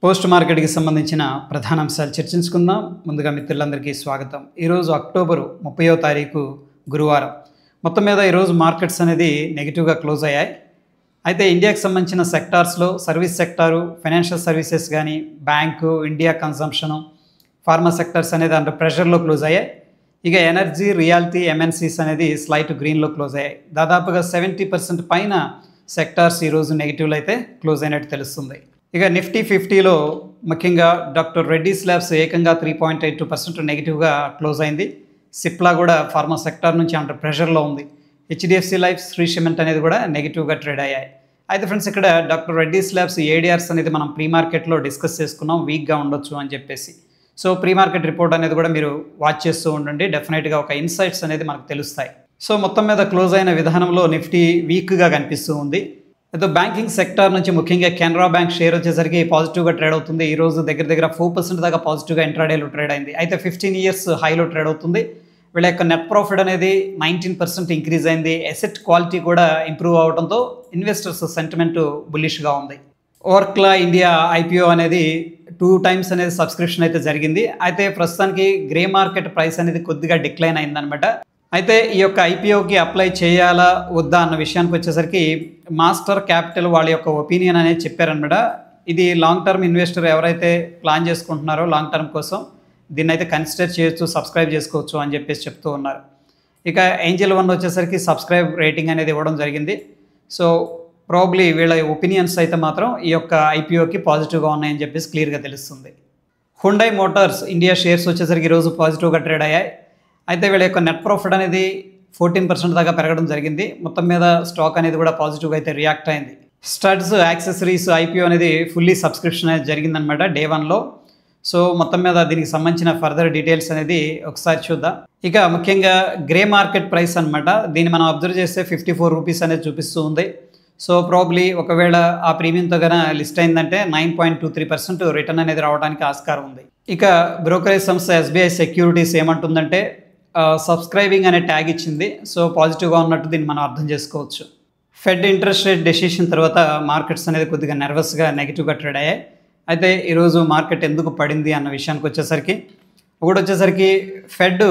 Post మార్కెట్కి సంబంధించిన ప్రధాన అంశాలు చర్చించుకుందాం. ముందుగా మిత్రులందరికీ స్వాగతం. ఈరోజు అక్టోబర్ 30వ తారీఖు గురువారం. మొత్తం మీద ఈరోజు మార్కెట్స్ అనేది నెగిటివ్గా క్లోజ్ అయ్యాయి. అయితే ఇండియాకి సంబంధించిన సెక్టార్స్లో సర్వీస్ సెక్టారు, ఫైనాన్షియల్ సర్వీసెస్ కానీ, బ్యాంకు, ఇండియా కన్సంప్షను, ఫార్మా సెక్టార్స్ అనేది అండర్ ప్రెషర్లో క్లోజ్ అయ్యాయి. ఇక ఎనర్జీ, రియాలిటీ, ఎంఎన్సీస్ అనేది స్లైట్ గ్రీన్లో క్లోజ్ అయ్యాయి. దాదాపుగా 70% పైన సెక్టార్స్ ఈరోజు నెగిటివ్లో అయితే క్లోజ్ అయినట్టు తెలుస్తుంది. ఇక నిఫ్టీ 50లో ముఖ్యంగా డాక్టర్ రెడ్డీస్ ల్యాబ్స్ ఏకంగా 3.82% నెగిటివ్గా క్లోజ్ అయింది. సిప్లా కూడా ఫార్మా సెక్టార్ నుంచి అండర్ ప్రెషర్లో ఉంది. హెచ్డిఎఫ్సి లైఫ్, శ్రీ సిమెంట్ అనేది కూడా నెగిటివ్గా ట్రేడ్ అయ్యాయి. అయితే ఫ్రెండ్స్, ఇక్కడ డాక్టర్ రెడ్డీస్ ల్యాబ్స్ ఏడిఆర్స్ అనేది మనం ప్రీ మార్కెట్లో డిస్కస్ చేసుకున్నాం, వీక్గా ఉండొచ్చు అని చెప్పేసి. సో ప్రీ మార్కెట్ రిపోర్ట్ అనేది కూడా మీరు వాచ్ చేస్తూ ఉండండి. డెఫినెట్గా ఒక ఇన్సైట్స్ అనేది మనకు తెలుస్తాయి. సో మొత్తం మీద క్లోజ్ అయిన విధానంలో నిఫ్టీ వీక్గా కనిపిస్తూ ఉంది. అయితే బ్యాంకింగ్ సెక్టార్ నుంచి ముఖ్యంగా కెనరా బ్యాంక్ షేర్ వచ్చేసరికి పాజిటివ్గా ట్రేడ్ అవుతుంది. ఈరోజు దగ్గర 4% దాకా పాజిటివ్గా ఇంట్రాడేలో ట్రేడ్ అయింది. అయితే 15 ఇయర్స్ హైలో ట్రేడ్ అవుతుంది. వీళ్ళ యొక్క నెట్ ప్రాఫిట్ అనేది 19% ఇంక్రీజ్ అయింది. అసెట్ క్వాలిటీ కూడా ఇంప్రూవ్ అవడంతో ఇన్వెస్టర్స్ సెంటిమెంట్ బుల్లిష్గా ఉంది. ఓర్క్లా ఇండియా ఐపీఓ అనేది 2 times అనేది సబ్స్క్రిప్షన్ అయితే జరిగింది. అయితే ప్రస్తుతానికి గ్రే మార్కెట్ ప్రైస్ అనేది కొద్దిగా డిక్లైన్ అయిందనమాట. అయితే ఈ యొక్క ఐపీఓకి అప్లై చేయాలా వద్దా అన్న విషయానికి వచ్చేసరికి మాస్టర్ క్యాపిటల్ వాళ్ళ యొక్క ఒపీనియన్ అనేది చెప్పారనమాట. ఇది లాంగ్ టర్మ్ ఇన్వెస్టర్ ఎవరైతే ప్లాన్ చేసుకుంటున్నారో లాంగ్ టర్మ్ కోసం దీన్ని అయితే కన్సిడర్ చేయొచ్చు, సబ్స్క్రైబ్ చేసుకోవచ్చు అని చెప్పేసి చెప్తూ ఉన్నారు. ఇక ఏంజల్ వన్ వచ్చేసరికి సబ్స్క్రైబ్ రేటింగ్ అనేది ఇవ్వడం జరిగింది. సో ప్రాబ్లీ వీళ్ళ ఒపీనియన్స్ అయితే మాత్రం ఈ యొక్క ఐపీఓకి పాజిటివ్గా ఉన్నాయని చెప్పేసి క్లియర్గా తెలుస్తుంది. హుండై మోటార్స్ ఇండియా షేర్స్ వచ్చేసరికి ఈరోజు పాజిటివ్గా ట్రేడ్ అయ్యాయి. అయితే వీళ్ళ యొక్క నెట్ ప్రాఫిట్ అనేది 14% దాకా పెరగడం జరిగింది. మొత్తం మీద స్టాక్ అనేది కూడా పాజిటివ్గా అయితే రియాక్ట్ అయింది. స్టడ్స్, యాక్సెసరీస్ ఐపీఓ అనేది ఫుల్లీ సబ్స్క్రిప్షన్ అనేది జరిగిందనమాట డే 1లో. సో మొత్తం మీద దీనికి సంబంధించిన ఫర్దర్ డీటెయిల్స్ అనేది ఒకసారి చూద్దాం. ఇక ముఖ్యంగా గ్రే మార్కెట్ ప్రైస్ అనమాట. దీన్ని మనం అబ్జర్వ్ చేస్తే 54 రూపీస్ అనేది చూపిస్తూ ఉంది. సో ప్రాబ్లీ ఒకవేళ ఆ ప్రీమియంతో కనుక లిస్ట్ అయిందంటే 9.23% రిటర్న్ అనేది రావడానికి ఆస్కారం ఉంది. ఇక బ్రోకరేజ్ సంస్థ ఎస్బీఐ సెక్యూరిటీస్ ఏమంటుందంటే సబ్స్క్రైబింగ్ అనే ట్యాగ్ ఇచ్చింది. సో పాజిటివ్గా ఉన్నట్టు దీన్ని మనం అర్థం చేసుకోవచ్చు. ఫెడ్ ఇంట్రెస్ట్ రేట్ డెసిషన్ తర్వాత మార్కెట్స్ అనేది కొద్దిగా నర్వస్గా నెగిటివ్గా ట్రేడ్ అయ్యాయి. అయితే ఈరోజు మార్కెట్ ఎందుకు పడింది అన్న విషయానికి వచ్చేసరికి ఫెడ్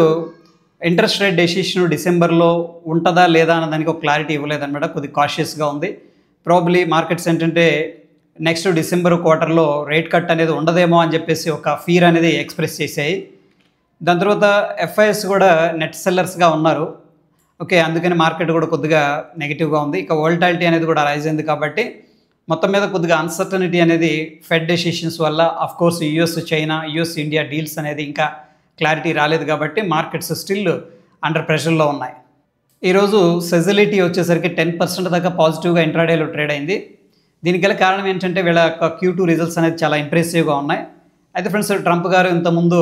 ఇంట్రెస్ట్ రేట్ డెసిషన్ డిసెంబర్లో ఉంటుందా లేదా అన్న దానికి ఒక క్లారిటీ ఇవ్వలేదన్నమాట. కొద్దిగా కాషియస్గా ఉంది. ప్రాబ్లీ మార్కెట్స్ ఏంటంటే నెక్స్ట్ డిసెంబర్ క్వార్టర్లో రేట్ కట్ అనేది ఉండదేమో అని చెప్పేసి ఒక ఫీర్ అనేది ఎక్స్ప్రెస్ చేశాయి. దాని తర్వాత ఎఫ్ఐఎస్ కూడా నెట్ సెల్లర్స్గా ఉన్నారు. ఓకే, అందుకని మార్కెట్ కూడా కొద్దిగా నెగిటివ్గా ఉంది. ఇక వోల్టాలిటీ అనేది కూడా రైజ్ అయింది కాబట్టి మొత్తం మీద కొద్దిగా అన్సర్టనిటీ అనేది ఫెడ్ డెసిషన్స్ వల్ల, of course US China, US India deals అనేది ఇంకా క్లారిటీ రాలేదు కాబట్టి మార్కెట్స్ స్టిల్ అండర్ ప్రెషర్లో ఉన్నాయి. ఈరోజు సెజిలిటీ వచ్చేసరికి 10% దాకా పాజిటివ్గా ఇంట్రాడేలో ట్రేడ్ అయింది. దీనికి గల కారణం ఏంటంటే వీళ్ళ యొక్క Q2 రిజల్ట్స్ అనేది చాలా ఇంప్రెసివ్గా ఉన్నాయి. అయితే ఫ్రెండ్స్, ట్రంప్ గారు ఇంతకుముందు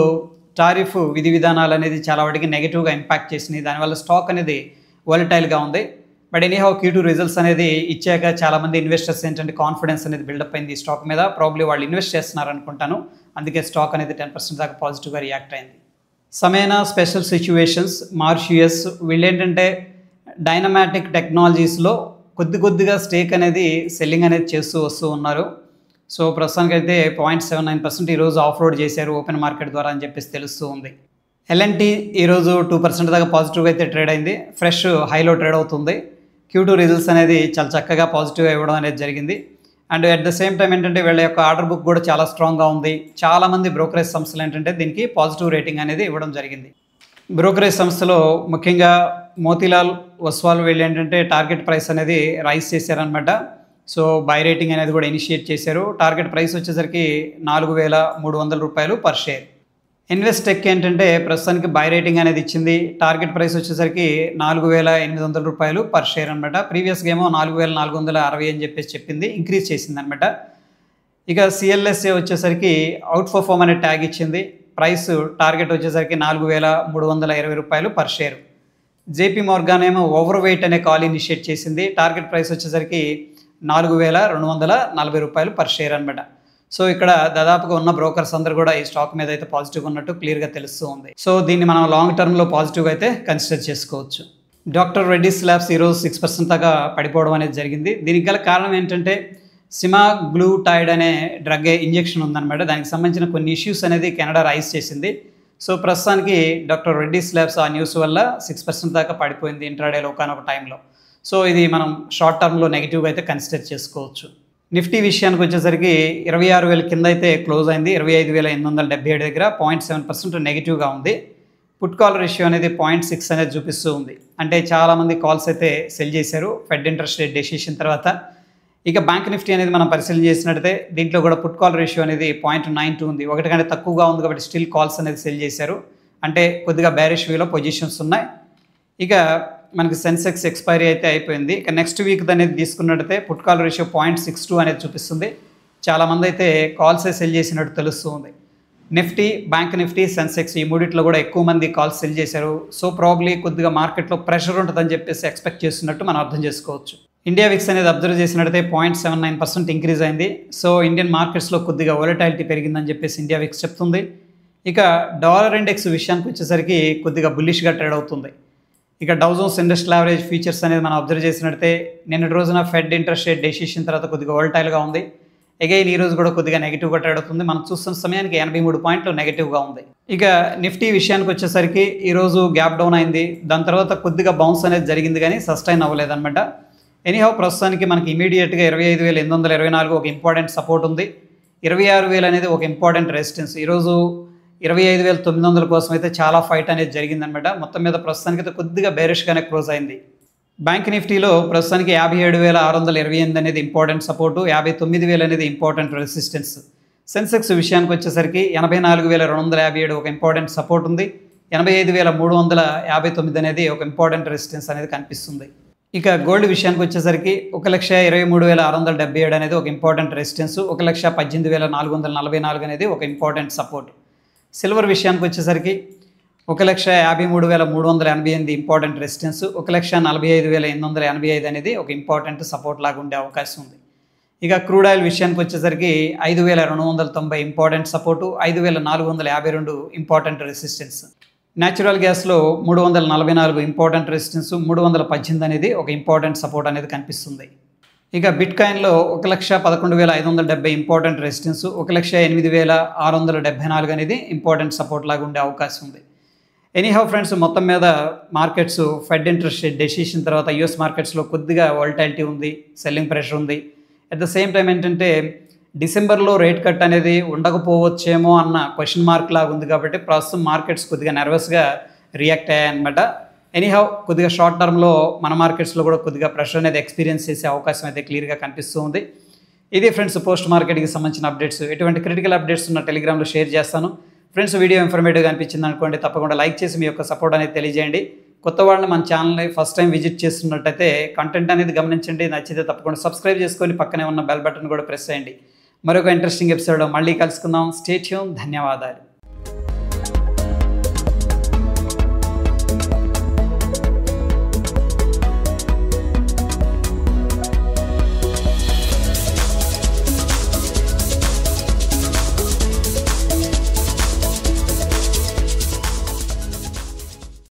టారిఫ్ విధి విధానాలు అనేది చాలా వాటికి నెగిటివ్గా ఇంపాక్ట్ చేసినాయి. దానివల్ల స్టాక్ అనేది వాలటైల్గా ఉంది. బట్ ఎనీహౌ Q2 రిజల్ట్స్ అనేది ఇచ్చాక చాలామంది ఇన్వెస్టర్స్ ఏంటంటే కాన్ఫిడెన్స్ అనేది బిల్డప్ అయింది ఈ స్టాక్ మీద. ప్రాబ్లీ వాళ్ళు ఇన్వెస్ట్ చేస్తున్నారు అనుకుంటాను. అందుకే స్టాక్ అనేది 10% దాకా పాజిటివ్గా రియాక్ట్ అయింది. సమేనా స్పెషల్ సిచ్యువేషన్స్, మార్షియస్ వీళ్ళేంటంటే డైనమాటిక్ టెక్నాలజీస్లో కొద్దిగా స్టేక్ అనేది సెల్లింగ్ అనేది చేస్తూ వస్తూ ఉన్నారు. సో ప్రస్తుతానికైతే 0.79% ఈరోజు ఆఫ్ రోడ్ చేశారు ఓపెన్ మార్కెట్ ద్వారా అని చెప్పేసి తెలుస్తూ ఉంది. ఎల్ఎన్టీ ఈరోజు 2% దాకా పాజిటివ్గా అయితే ట్రేడ్ అయింది. ఫ్రెష్ హైలో ట్రేడ్ అవుతుంది. Q2 రిజల్ట్స్ అనేది చాలా చక్కగా పాజిటివ్గా ఇవ్వడం అనేది జరిగింది. And at the same time ఏంటంటే వీళ్ళ యొక్క ఆర్డర్ బుక్ కూడా చాలా స్ట్రాంగ్గా ఉంది. చాలామంది బ్రోకరేజ్ సంస్థలు ఏంటంటే దీనికి పాజిటివ్ రేటింగ్ అనేది ఇవ్వడం జరిగింది. బ్రోకరేజ్ సంస్థలో ముఖ్యంగా మోతీలాల్ ఒస్వాల్ వీళ్ళు ఏంటంటే టార్గెట్ ప్రైస్ అనేది రైజ్ చేశారనమాట. సో బై రేటింగ్ అనేది కూడా ఇనిషియేట్ చేశారు. టార్గెట్ ప్రైస్ వచ్చేసరికి 4,300 రూపాయలు పర్ షేర్. ఇన్వెస్టెక్ ఏంటంటే ప్రస్తుతానికి బై రేటింగ్ అనేది ఇచ్చింది. టార్గెట్ ప్రైస్ వచ్చేసరికి 4,800 రూపాయలు పర్ షేర్ అనమాట. ప్రీవియస్గా ఏమో 4,460 అని చెప్పేసి చెప్పింది, ఇంక్రీజ్ చేసింది అనమాట. ఇక సిఎల్ఎస్ఏ వచ్చేసరికి అవుట్ పర్ఫార్మ్ అనే ట్యాగ్ ఇచ్చింది. ప్రైస్ టార్గెట్ వచ్చేసరికి 4,320 రూపాయలు పర్ షేర్. జేపీ మోర్గాన్ ఏమో ఓవర్ వెయిట్ అనే కాల్ ఇనిషియేట్ చేసింది. టార్గెట్ ప్రైస్ వచ్చేసరికి 4,240 రూపాయలు పర్ షేర్ అనమాట. సో ఇక్కడ దాదాపుగా ఉన్న బ్రోకర్స్ అందరూ కూడా ఈ స్టాక్ మీద అయితే పాజిటివ్గా ఉన్నట్టు క్లియర్గా తెలుస్తూ ఉంది. సో దీన్ని మనం లాంగ్ టర్మ్లో పాజిటివ్గా అయితే కన్సిడర్ చేసుకోవచ్చు. డాక్టర్ రెడ్డీస్ ల్యాబ్స్ ఈరోజు 6% దాకా పడిపోవడం అనేది జరిగింది. దీనికి గల కారణం ఏంటంటే సిమాగ్లూటైడ్ అనే డ్రగ్ ఇంజెక్షన్ ఉందన్నమాట. దానికి సంబంధించిన కొన్ని ఇష్యూస్ అనేది కెనడా రైజ్ చేసింది. సో ప్రస్తుతానికి డాక్టర్ రెడ్డీస్ ల్యాబ్స్ ఆ న్యూస్ వల్ల 6% దాకా పడిపోయింది ఇంట్రాడేలో ఒకనొక టైంలో. సో ఇది మనం షార్ట్ టర్మ్లో నెగిటివ్గా అయితే కన్సిడర్ చేసుకోవచ్చు. నిఫ్టీ విషయానికి వచ్చేసరికి 26,000 కింద అయితే క్లోజ్ అయింది. 25,877 దగ్గర 0.7% నెగిటివ్గా ఉంది. పుట్ కాల్ రేషియో అనేది 0.6 అనేది చూపిస్తూ ఉంది. అంటే చాలామంది కాల్స్ అయితే సెల్ చేశారు ఫెడ్ ఇంట్రెస్ట్ రేట్ డెసిషన్ తర్వాత. ఇక బ్యాంక్ నిఫ్టీ అనేది మనం పరిశీలన చేసినట్టయితే దీంట్లో కూడా పుట్ కాల్ రేషియో అనేది 0.92 ఉంది. ఒకటి కంటే తక్కువగా ఉంది కాబట్టి స్టిల్ కాల్స్ అనేది సెల్ చేశారు. అంటే కొద్దిగా బేరిష్ వ్యూలో పొజిషన్స్ ఉన్నాయి. ఇక మనకి సెన్సెక్స్ ఎక్స్పైరీ అయితే అయిపోయింది. ఇక నెక్స్ట్ వీక్ అనేది తీసుకున్నట్టయితే పుట్ కాల్ రేషియో 0.62 అనేది చూపిస్తుంది. చాలామంది అయితే కాల్సే సెల్ చేసినట్టు తెలుస్తూ ఉంది. నిఫ్టీ, బ్యాంక్ నిఫ్టీ, సెన్సెక్స్ ఈ మూడిట్లో కూడా ఎక్కువ మంది కాల్స్ సెల్ చేశారు. సో ప్రాబ్లీ కొద్దిగా మార్కెట్లో ప్రెషర్ ఉంటుందని చెప్పేసి ఎక్స్పెక్ట్ చేస్తున్నట్టు మనం అర్థం చేసుకోవచ్చు. ఇండియా విక్స్ అనేది అబ్జర్వ్ చేసినట్టయితే 0.79% ఇంక్రీజ్ అయింది. సో ఇండియన్ మార్కెట్స్లో కొద్దిగా వోలటాలిటీ పెరిగిందని చెప్పేసి ఇండియా విక్స్ చెప్తుంది. ఇక డాలర్ ఇండెక్స్ విషయానికి వచ్చేసరికి కొద్దిగా బుల్లిష్గా ట్రేడ్ అవుతుంది. ఇక Dow Jones industrial average futures అనేది మనం అబ్జర్వ్ చేసినట్టయితే నిన్నటి రోజున ఫెడ్ ఇంట్రెస్ట్ రేట్ డెసిషన్ తర్వాత కొద్దిగా వోలటైల్గా ఉంది. అగైన్ ఈ రోజు కూడా కొద్దిగా నెగిటివ్గా ట్రేడ్ అవుతుంది. మనం చూస్తున్న సమయానికి 83 పాయింట్లు నెగిటివ్గా ఉంది. ఇక నిఫ్టీ విషయానికి వచ్చేసరికి ఈరోజు గ్యాప్ డౌన్ అయింది. దాని తర్వాత కొద్దిగా బౌన్స్ అనేది జరిగింది కానీ సస్టైన్ అవ్వలేదన్నమాట. ఎనీహౌ ప్రస్తుతానికి మనకి ఇమీడియట్గా 25,824 ఒక ఇంపార్టెంట్ సపోర్ట్ ఉంది. 26,000 అనేది ఒక ఇంపార్టెంట్ రెసిస్టెన్స్. ఈరోజు 25,900 కోసం అయితే చాలా ఫైట్ అనేది జరిగిందనమాట. మొత్తం మీద ప్రస్తుతానికి అయితే కొద్దిగా బేరిష్గానే క్లోజ్ అయింది. బ్యాంక్ నిఫ్టీలో ప్రస్తుతానికి 57,628 అనేది ఇంపార్టెంట్ సపోర్టు, 59,000 అనేది ఇంపార్టెంట్ రెసిస్టెన్స్. సెన్సెక్స్ విషయానికి వచ్చేసరికి 84,257 ఒక ఇంపార్టెంట్ సపోర్ట్ ఉంది. 85,359 అనేది ఒక ఇంపార్టెంట్ రెసిస్టెన్స్ అనేది కనిపిస్తుంది. ఇక గోల్డ్ విషయానికి వచ్చేసరికి 1,23,677 అనేది ఒక ఇంపార్టెంట్ రెసిస్టెన్స్, 1,18,444 అనేది ఒక ఇంపార్టెంట్ సపోర్ట్. సిల్వర్ విషయానికి వచ్చేసరికి 1,53,388 ఇంపార్టెంట్ రెసిస్టెన్స్, 1,45,885 అనేది ఒక ఇంపార్టెంట్ సపోర్ట్ లాగా ఉండే అవకాశం ఉంది. ఇక క్రూడ్ ఆయిల్ విషయానికి వచ్చేసరికి 5,290 important support, 5,452 important resistance. Natural గ్యాస్లో 344 ఇంపార్టెంట్ రెసిస్టెన్స్, 318 అనేది ఒక ఇంపార్టెంట్ సపోర్ట్ అనేది కనిపిస్తుంది. ఇక బిట్ కాయిన్లో 1,11,570 ఇంపార్టెంట్ రెసిస్టెన్స్, 1,08,674 అనేది ఇంపార్టెంట్ సపోర్ట్ లాగా ఉండే అవకాశం ఉంది. ఎనీహౌ ఫ్రెండ్స్, మొత్తం మీద markets fed interest rate decision తర్వాత యూఎస్ మార్కెట్స్లో కొద్దిగా వాలటాలిటీ ఉంది, సెల్లింగ్ ప్రెషర్ ఉంది. అట్ ద సేమ్ టైం ఏంటంటే డిసెంబర్లో రేట్ కట్ అనేది ఉండకపోవచ్చేమో అన్న క్వశ్చన్ మార్క్ లాగా ఉంది. కాబట్టి ప్రస్తుతం మార్కెట్స్ కొద్దిగా నర్వస్గా రియాక్ట్ అయ్యాయన్నమాట. ఎనీహౌ కొద్దిగా షార్ట్ టర్మ్లో మన మార్కెట్స్లో కూడా కొద్దిగా ప్రెషర్ అనేది ఎక్స్పీరియన్స్ చేసే అవకాశం అయితే క్లియర్గా కనిపిస్తూ ఉంది. ఇది ఫ్రెండ్స్ పోస్ట్ మార్కెట్కి సంబంధించిన అప్డేట్స్. ఎటువంటి క్రిటికల్ అప్డేట్స్ ఉన్న టెలిగ్రామ్లో షేర్ చేస్తాను. ఫ్రెండ్స్ వీడియో ఇన్ఫర్మేటివ్గా అనిపించింది అనుకోండి, తప్పకుండా లైక్ చేసి మీ యొక్క సపోర్ట్ అనేది తెలియజేయండి. కొత్త వాళ్ళని మన ఛానల్ని ఫస్ట్ టైం విజిట్ చేస్తున్నట్టయితే కంటెంట్ అనేది గమనించండి. నచ్చితే తప్పకుండా సబ్స్క్రైబ్ చేసుకొని పక్కనే ఉన్న బెల్ బటన్ కూడా ప్రెస్ చేయండి. మరొక ఇంట్రెస్టింగ్ ఎపిసోడ్ మళ్ళీ కలుసుకుందాం. Stay tune. ధన్యవాదాలు.